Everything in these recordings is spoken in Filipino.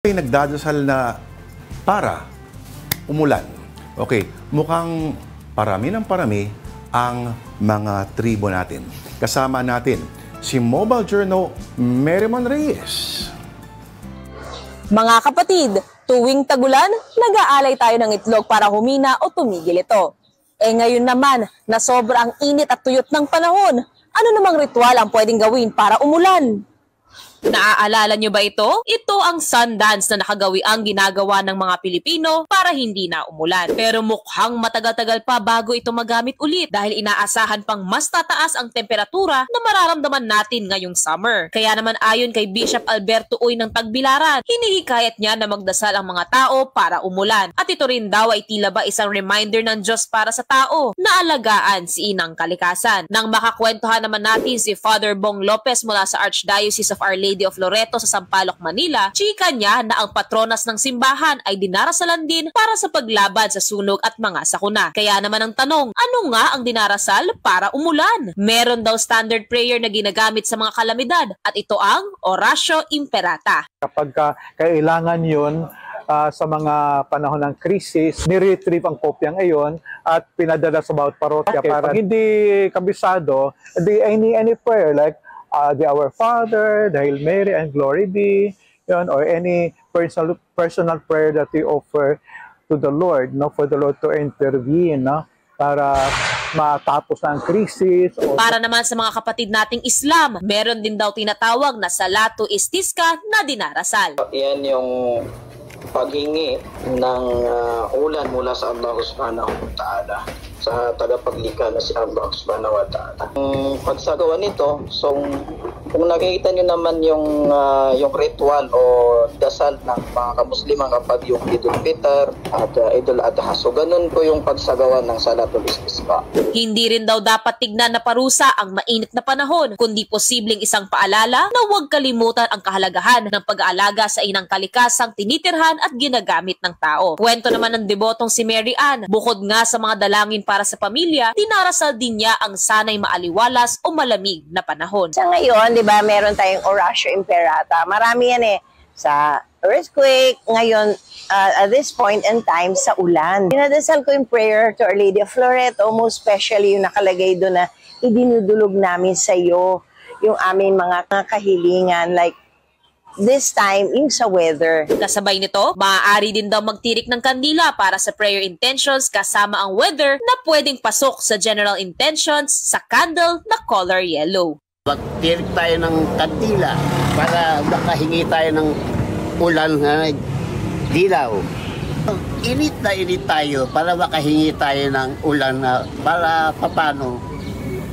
Ay nagdadasal na para umulan. Okay, mukhang parami ng parami ang mga tribo natin. Kasama natin si Mobile Journal Merrimon Reyes. Mga kapatid, tuwing tagulan, nag-aalay tayo ng itlog para humina o tumigil ito. Ngayon naman, na sobrang init at tuyot ng panahon, ano namang ritual ang pwedeng gawin para umulan? Naaalala nyo ba ito? Ito ang sun dance na nakagawiang ginagawa ng mga Pilipino para hindi na umulan. Pero mukhang matagal-tagal pa bago ito magamit ulit dahil inaasahan pang mas tataas ang temperatura na mararamdaman natin ngayong summer. Kaya naman ayon kay Bishop Alberto Uy ng Tagbilaran, hinihikayat niya na magdasal ang mga tao para umulan. At ito rin daw ay tila ba isang reminder ng Diyos para sa tao na alagaan si Inang Kalikasan. Nang makakwentuhan naman natin si Father Bong Lopez mula sa Archdiocese of Our Lady of Loreto sa Sampaloc, Manila, chika niya na ang patronas ng simbahan ay dinarasalan din para sa paglaban sa sunog at mga sakuna. Kaya naman ang tanong, ano nga ang dinarasal para umulan? Meron daw standard prayer na ginagamit sa mga kalamidad at ito ang Oratio Imperata. Kapag kailangan yun, sa mga panahon ng krisis, ni-retrieve ang kopyang iyon at pinadala sa bawat parokya. Para hindi kabisado, any prayer like the Our Father, the Hail Mary, and Glory Be, yun, or any personal prayer that we offer to the Lord, no, for the Lord to intervene, no, para matapos ang krisis. Para naman sa mga kapatid nating Islam, meron din daw tinatawag na Salatu Istisqa na dinarasal. Yan yung paghingi ng ulan mula sa Allah Subhanahu wa Ta'ala, sa tagapaglikha na si Allah Subhanahu wa Ta'ala. Ang pagsagawa nito, so kung nakikita niyo naman yung ritual o dasal ng mga kamusliman kapag yung Idul Fitr at Idul Adha, so ganun po yung pagsagawa ng Salatul Istisqa. Hindi rin daw dapat tignan na parusa ang mainit na panahon, kundi posibleng isang paalala na huwag kalimutan ang kahalagahan ng pag-aalaga sa inang kalikasang tinitirhan at ginagamit ng tao. Kwento naman ng debotong si Mary Ann, bukod nga sa mga dalangin para sa pamilya, dinarasal din niya ang sanay maaliwalas o malamig na panahon. Sa ngayon, di ba, meron tayong Oratio Imperata. Marami yan sa earthquake, ngayon, at this point in time, sa ulan. Dinadasal ko yung prayer to Our Lady of Loreto, most especially yung nakalagay doon na idinudulog namin sa iyo yung aming mga kahilingan, like this time, yung sa weather. Kasabay nito, maaari din daw magtirik ng kandila para sa prayer intentions kasama ang weather na pwedeng pasok sa general intentions sa candle na color yellow. Magtirik tayo ng kandila para makahingi tayo ng ulan na dilaw. Init na init tayo para makahingi tayo ng ulan na para papano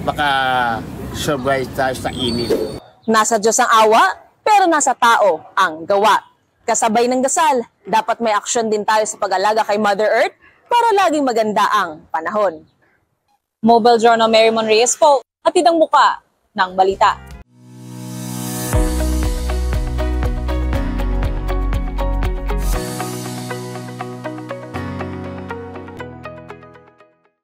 maka-survive tayo sa init. Nasa Diyos ang awa, pero nasa tao ang gawa. Kasabay ng dasal, dapat may aksyon din tayo sa pag-alaga kay Mother Earth para laging maganda ang panahon. Mobile Journal Merrimon Reyes po, hatid ang muka ng balita.